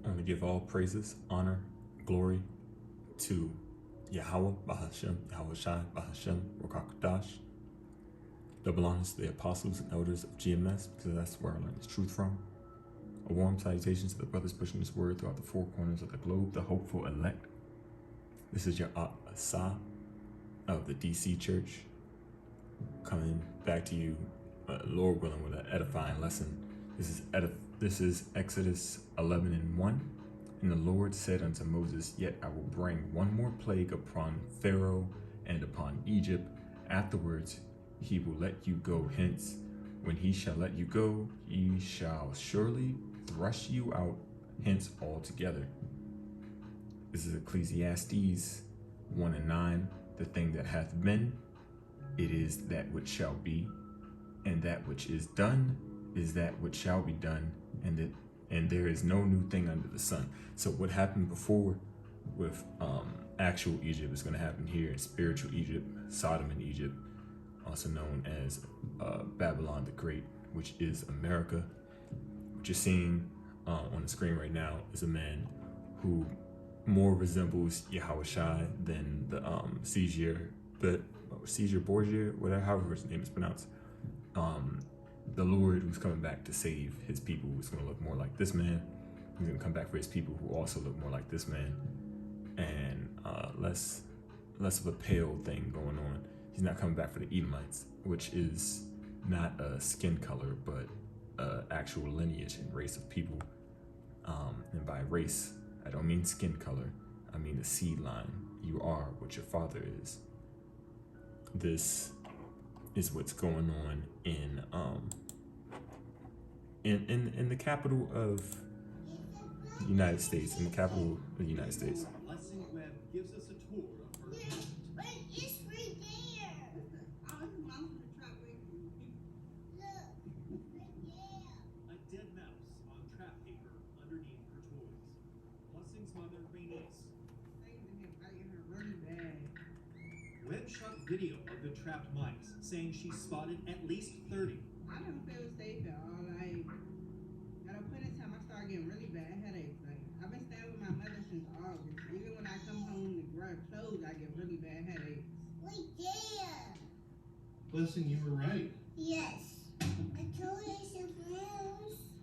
I want to give all praises, honor, glory to Yahweh, Bahashem, Yahweh Shai, Bahashem, Rokakadash. Double honors to the apostles and elders of GMS, because that's where I learned this truth from. A warm salutation to the brothers pushing this word throughout the four corners of the globe, the hopeful elect. This is your Asa of the DC Church, coming back to you, Lord willing, with an edifying lesson. This is Exodus 11:1. And the Lord said unto Moses, Yet I will bring one more plague upon Pharaoh and upon Egypt. Afterwards he will let you go hence. When he shall let you go, he shall surely thrust you out hence altogether. This is Ecclesiastes 1:9. The thing that hath been, it is that which shall be, and that which is done is that which shall be done, and there is no new thing under the sun. So what happened before with actual Egypt is going to happen here in spiritual Egypt, Sodom and Egypt, also known as Babylon the Great, which is America. What you're seeing on the screen right now is a man who more resembles Yahweh Shai than the Caesar Borgia, whatever, however his name is pronounced. The Lord who's coming back to save his people is going to look more like this man. He's going to come back for his people who also look more like this man, and less of a pale thing going on. He's not coming back for the Edomites, which is not a skin color, but actual lineage and race of people. And by race, I don't mean skin color. I mean the seed line. You are what your father is. This is what's going on in the capital of the United States. In the capital of the United States. Blessing Webb gives us a tour of her home. Wait, it's right there. I was mom's gonna try right here. Look, right there. A dead mouse on trap paper underneath her toys. Blessing's mother, Bernice. Webb shot video of the trapped mice, saying she spotted at least 30. I don't feel safe at all. Like, at a point in time, I started getting really bad headaches. Like, I've been staying with my mother since August. Even when I come home to grab clothes, I get really bad headaches. Right there. Blessing, you were right. Yes. I told you some friends.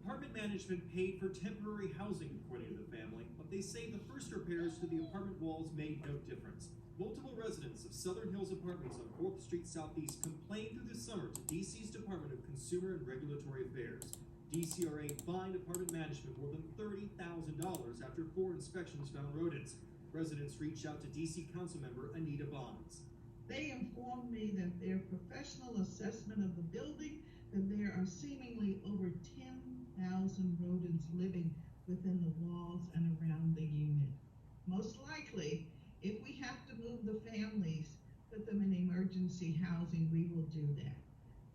Apartment management paid for temporary housing, according to the family, but they say the first repairs to the apartment walls made no difference. Multiple residents of Southern Hills Apartments on 4th Street Southeast complained through the summer to DC's Department of Consumer and Regulatory Affairs. DCRA fined apartment management more than $30,000 after 4 inspections found rodents. Residents reached out to DC Councilmember Anita Bonds. They informed me that their professional assessment of the building, that there are seemingly over 10,000 rodents living within the walls and around the unit. Most likely, if we have to move the families, put them in emergency housing, we will do that.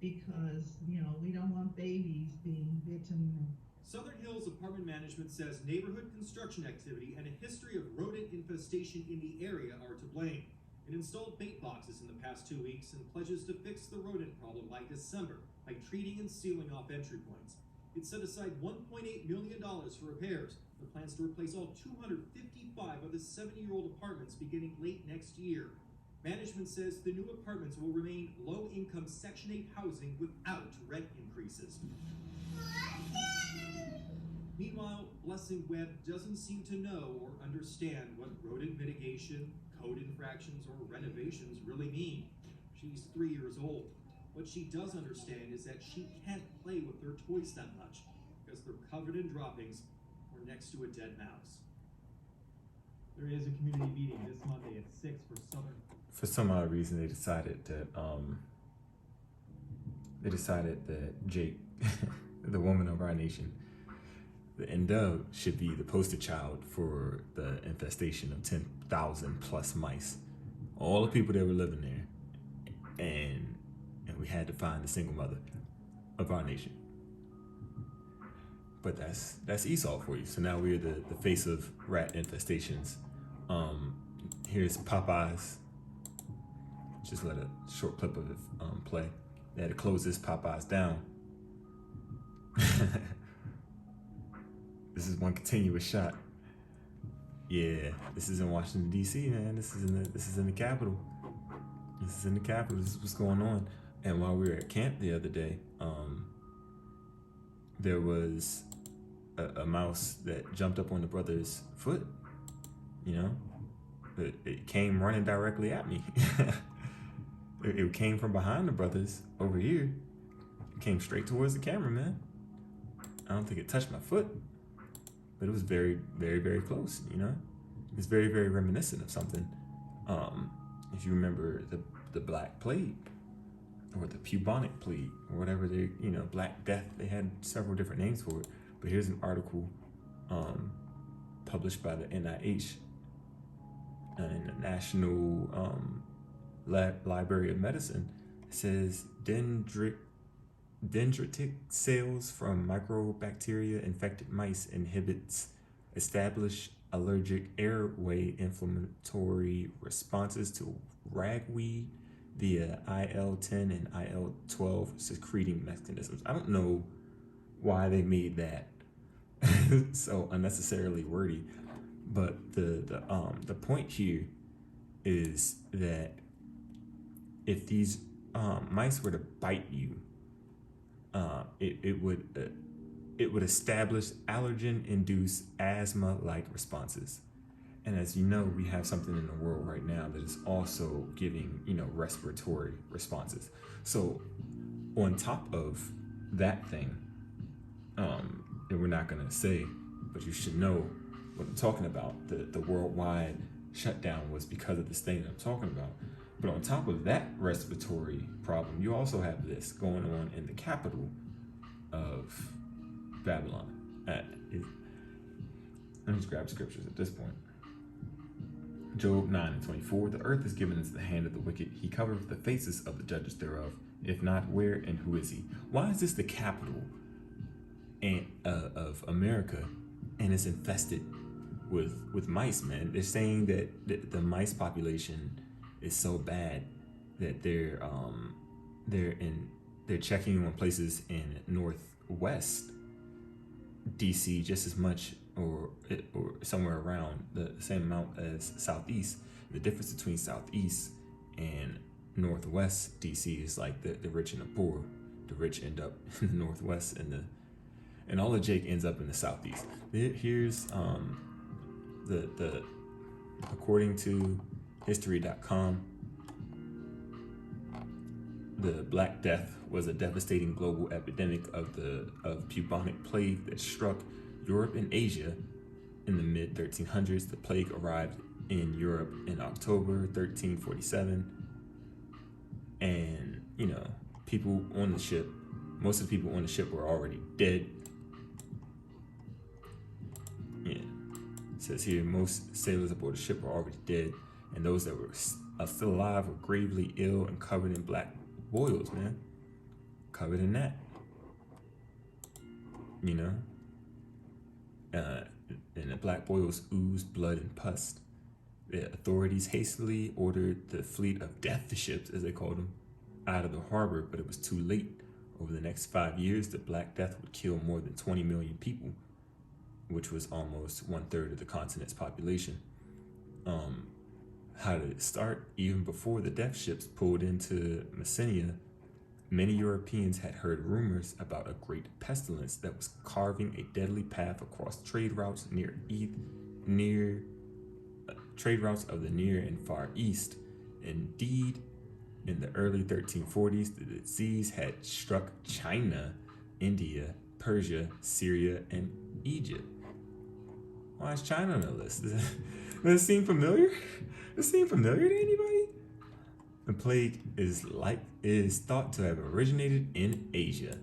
Because, we don't want babies being bitten. Southern Hills Apartment Management says neighborhood construction activity and a history of rodent infestation in the area are to blame. It installed bait boxes in the past 2 weeks and pledges to fix the rodent problem by December by treating and sealing off entry points. It set aside $1.8 million for repairs. The plans to replace all 255 of the 70-year-old apartments beginning late next year. Management says the new apartments will remain low-income Section 8 housing without rent increases. Meanwhile, Blessing Webb doesn't seem to know or understand what rodent mitigation, code infractions, or renovations really mean. She's 3 years old. What she does understand is that she can't play with her toys that much because they're covered in droppings or next to a dead mouse. There is a community meeting this Monday at 6 for Southern. For some odd reason, they decided that Jake, the woman of our nation, the Ndub, should be the poster child for the infestation of 10,000 plus mice. All the people that were living there, and we had to find the single mother of our nation. But that's Esau for you. So now we're the face of rat infestations. Here's Popeyes. Just let a short clip of it play. They had to close this Popeyes down. This This is one continuous shot. Yeah, this is in Washington D.C., man. This is in the Capitol. This is in the Capitol. This is what's going on. And while we were at camp the other day, there was a mouse that jumped up on the brother's foot. You know, it came running directly at me. It came from behind the brothers over here. It came straight towards the camera, man. I don't think it touched my foot, but it was very, very, very close, you know? It's very, very reminiscent of something. If you remember the Black Plague or the bubonic plague or whatever Black Death, they had several different names for it. But here's an article published by the NIH and the National Library of Medicine. It says dendritic cells from microbacteria infected mice inhibits established allergic airway inflammatory responses to ragweed via IL-10 and IL-12 secreting mechanisms. I don't know why they made that so unnecessarily wordy, but the point here is that if these mice were to bite you, it would establish allergen-induced asthma-like responses. And as you know, we have something in the world right now that is also giving, respiratory responses. So on top of that thing, that we're not gonna say, but you should know what I'm talking about. The worldwide shutdown was because of this thing that I'm talking about. But on top of that respiratory problem, you also have this going on in the capital of Babylon. Let me just grab scriptures at this point. Job 9:24, the earth is given into the hand of the wicked. He covereth the faces of the judges thereof. If not, where and who is he? Why is this the capital of America and it's infested with mice, man? They're saying that the mice population is so bad that they're checking on places in Northwest DC just as much or somewhere around the same amount as Southeast. The difference between Southeast and Northwest DC is like the rich and the poor. The rich end up in the Northwest and all of Jake ends up in the Southeast. Here's the according to history.com, the Black Death was a devastating global epidemic of bubonic plague that struck Europe and Asia in the mid-1300s. The plague arrived in Europe in October 1347, and people on the ship, most of the people on the ship were already dead. Yeah, it says here most sailors aboard the ship were already dead, and those that were still alive were gravely ill and covered in black boils, man. Covered in that. And the black boils oozed blood and pus. The authorities hastily ordered the fleet of death ships, as they called them, out of the harbor, but it was too late. Over the next 5 years, the Black Death would kill more than 20 million people, which was almost 1/3 of the continent's population. How did it start? Even before the death ships pulled into Messenia, many Europeans had heard rumors about a great pestilence that was carving a deadly path across trade routes trade routes of the Near and Far East. Indeed, in the early 1340s, the disease had struck China, India, Persia, Syria, and Egypt. Why is China on the list? Does it seem familiar? Does it seem familiar to anybody? The plague is thought to have originated in Asia.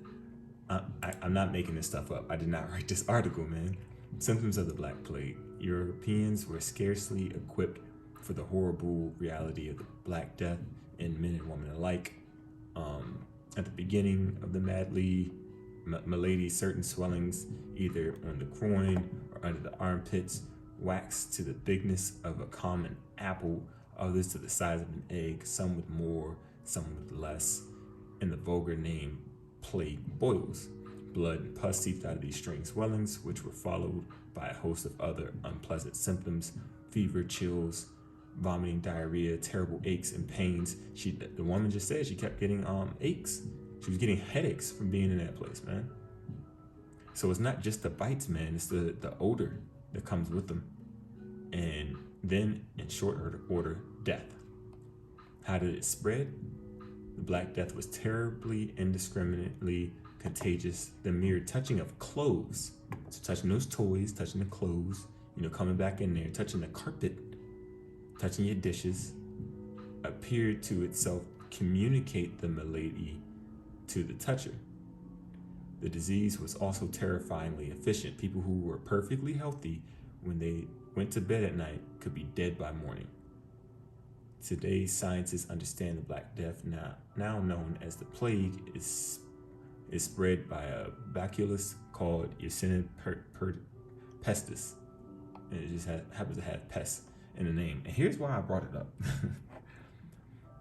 I'm not making this stuff up. I did not write this article, man. Symptoms of the Black Plague. Europeans were scarcely equipped for the horrible reality of the Black Death in men and women alike. At the beginning of the malady, certain swellings, either on the groin or under the armpits, waxed to the bigness of a common apple, others to the size of an egg, some with more, some with less, and the vulgar name plague boils. Blood and pus seeped out of these strange swellings, which were followed by a host of other unpleasant symptoms: fever, chills, vomiting, diarrhea, terrible aches and pains. The woman just said she kept getting aches. She was getting headaches from being in that place, man. So it's not just the bites, man. It's the odor that comes with them. And then, in short order, death. How did it spread? The Black Death was terribly, indiscriminately contagious. The mere touching of clothes, so touching those toys, touching the clothes, coming back in there, touching the carpet, touching your dishes, appeared to itself communicate the malady to the toucher. The disease was also terrifyingly efficient. People who were perfectly healthy when they went to bed at night could be dead by morning. Today's scientists understand the Black Death, now known as the plague, is spread by a bacillus called Yersinia pestis. And it just happens to have pest in the name. And here's why I brought it up.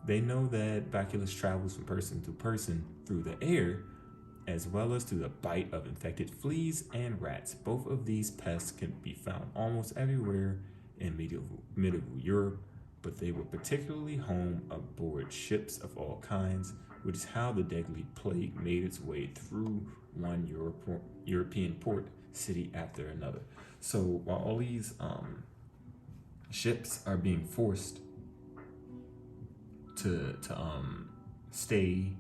They know that bacillus travels from person to person through the air, as well as through the bite of infected fleas and rats. Both of these pests can be found almost everywhere in medieval Europe, but they were particularly home aboard ships of all kinds, which is how the deadly plague made its way through one European port city after another. So while all these ships are being forced to stay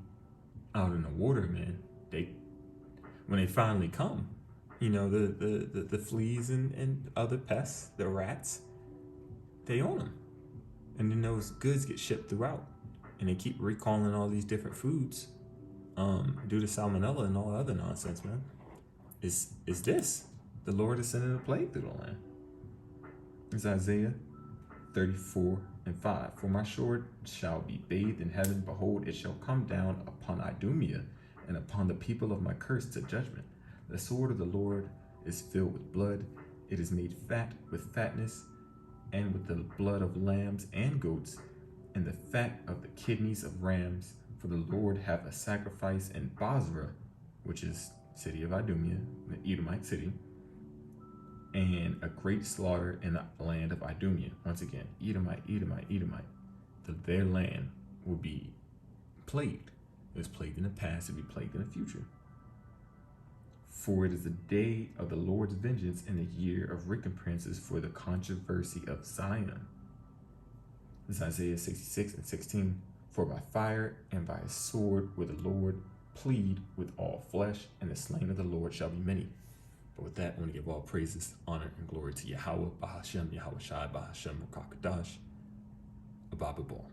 out in the water, man, when they finally come, the fleas and other pests, the rats, they own them. And then those goods get shipped throughout, and they keep recalling all these different foods due to salmonella and all other nonsense, man. Is this the Lord is sending a plague through the land? It's Isaiah 34:5. For my sword shall be bathed in heaven. Behold, it shall come down upon Idumea and upon the people of my curse to judgment. The sword of the Lord is filled with blood. It is made fat with fatness, and with the blood of lambs and goats, and the fat of the kidneys of rams. For the Lord hath a sacrifice in Bozrah, which is city of Idumea, the Edomite city, and a great slaughter in the land of Idumea. Once again, Edomite. Their land will be plagued. It was plagued in the past, it will be plagued in the future. For it is the day of the Lord's vengeance and the year of recompenses for the controversy of Zion. This is Isaiah 66:16. For by fire and by a sword will the Lord plead with all flesh, and the slain of the Lord shall be many. But with that, I want to give all praises, honor, and glory to Yahweh, Bahashem, Yahweh Shai, Bahashem, Rakakadash, Abababal.